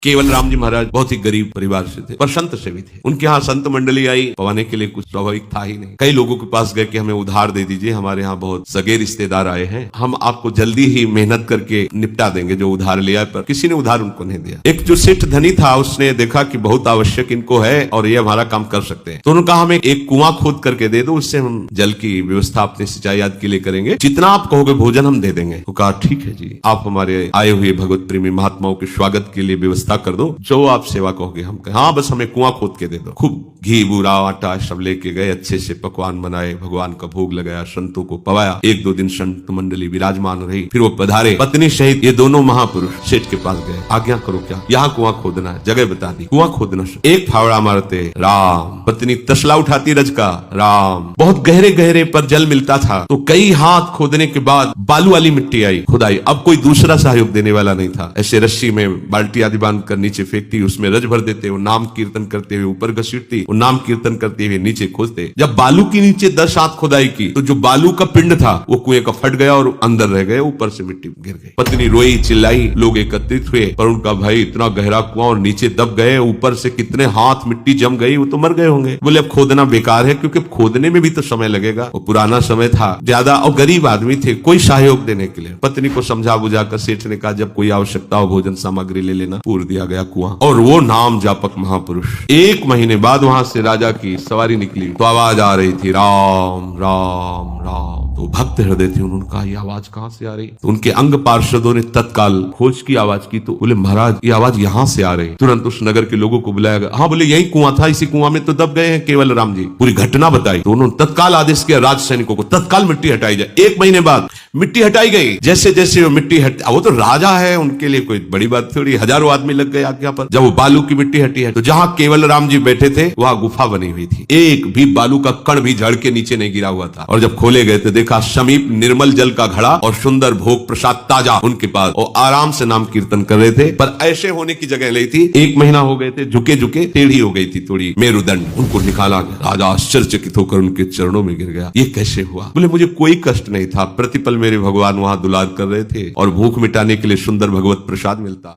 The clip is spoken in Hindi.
केवल राम जी महाराज बहुत ही गरीब परिवार से थे, पर संत से भी थे। उनके यहाँ संत मंडली आई, पवाने के लिए कुछ स्वाभाविक था ही नहीं। कई लोगों के पास गए कि हमें उधार दे दीजिए, हमारे यहाँ बहुत सगे रिश्तेदार आए हैं, हम आपको जल्दी ही मेहनत करके निपटा देंगे जो उधार लिया है। पर किसी ने उधार उनको नहीं दिया। एक जो सेठ धनी था, उसने देखा कि बहुत आवश्यक इनको है और ये हमारा काम कर सकते हैं, तो उन्होंने कहा हमें एक कुआं खोद करके दे दो, उससे हम जल की व्यवस्था अपनी सिंचाई आदि के लिए करेंगे, जितना आप कहोगे भोजन हम दे देंगे। तो कहा ठीक है जी, आप हमारे आए हुए भगवत प्रेमी महात्माओं के स्वागत के लिए व्यवस्था कर दो, जो आप सेवा कहोगे हम कहें। हाँ, बस हमें कुआं खोद के दे दो। खूब घी बूरा आटा सब लेके गए, अच्छे से पकवान बनाए, भगवान का भोग लगाया, संतों को पवाया। एक दो दिन संत मंडली विराजमान रही, फिर वो पधारे, पत्नी सहित ये दोनों महापुरुष सेठ के पास गए। आज्ञा करो क्या, यहाँ कुआं खोदना है। जगह बता दी, कुआं खोदना। एक फावड़ा मारते राम, पत्नी तसला उठाती रज का राम। बहुत गहरे गहरे पर जल मिलता था, तो कई हाथ खोदने के बाद बालू वाली मिट्टी आई, खुदाई। अब कोई दूसरा सहयोग देने वाला नहीं था। ऐसे रस्सी में बाल्टी आदि बांध कर नीचे फेंकती, उसमें रज भर देते, वो नाम कीर्तन करते हुए ऊपर घसीटती, वो नाम कीर्तन करते हुए नीचे खोदते। जब बालू के नीचे 10 हाथ खुदाई की, तो जो बालू का पिंड था वो कुएं का फट गया और अंदर रह गए, ऊपर से मिट्टी गिर गई। पत्नी रोई चिल्लाई, लोग एकत्रित हुए, पर उनका भाई इतना गहरा कुआं और नीचे दब गए, ऊपर से कितने हाथ मिट्टी जम गई, वो तो मर गए होंगे। बोले अब खोदना बेकार है, क्योंकि खोदने में भी तो समय लगेगा। वो पुराना समय था ज्यादा और गरीब आदमी थे, कोई सहयोग देने के लिए। पत्नी को समझा बुझाकर सेठ ने कहा जब कोई आवश्यकता हो भोजन सामग्री ले लेना। पूर दिया गया कुआं, और वो नाम जापक महापुरुष। 1 महीने बाद वहां से राजा की सवारी निकली, तो आवाज आ रही थी राम राम राम। तो भक्त हृदय थे, उन्होंने कहा ये आवाज कहां से आ रही। तो उनके अंग पार्षदों ने तत्काल खोज की आवाज की, तो बोले महाराज ये आवाज यहां से आ रही। तुरंत उस नगर के लोगों को बुलाया गया। हाँ, बोले यही कुआं था, इसी कुआं में तो दब गए हैं केवल राम जी। पूरी घटना बताई, तो उन्होंने तत्काल आदेश किया राज सैनिकों को, तत्काल मिट्टी हटाई जाए। 1 महीने बाद मिट्टी हटाई गई। जैसे जैसे वो मिट्टी हट, वो तो राजा है, उनके लिए कोई बड़ी बात थोड़ी, हजारों आदमी लग गए आज्ञा पर। जब वो बालू की मिट्टी हटी है, तो जहां केवल राम जी बैठे थे वहां गुफा बनी हुई थी, एक भी बालू का कण भी झड़ के नीचे नहीं गिरा हुआ था। और जब खोले गए तो देखा समीप निर्मल जल का घड़ा और सुंदर भोग प्रसाद ताजा उनके पास, और आराम से नाम कीर्तन कर रहे थे। पर ऐसे होने की जगह नहीं थी। 1 महीना हो गए थे, झुके झुके टेढ़ी हो गई थी थोड़ी मेरुदंड। उनको निकाला गया। राजा आश्चर्यचकित होकर उनके चरणों में गिर गया। ये कैसे हुआ? बोले मुझे कोई कष्ट नहीं था, प्रतिपल मेरे भगवान वहां दुलार कर रहे थे और भूख मिटाने के लिए सुंदर भगवत प्रसाद मिलता।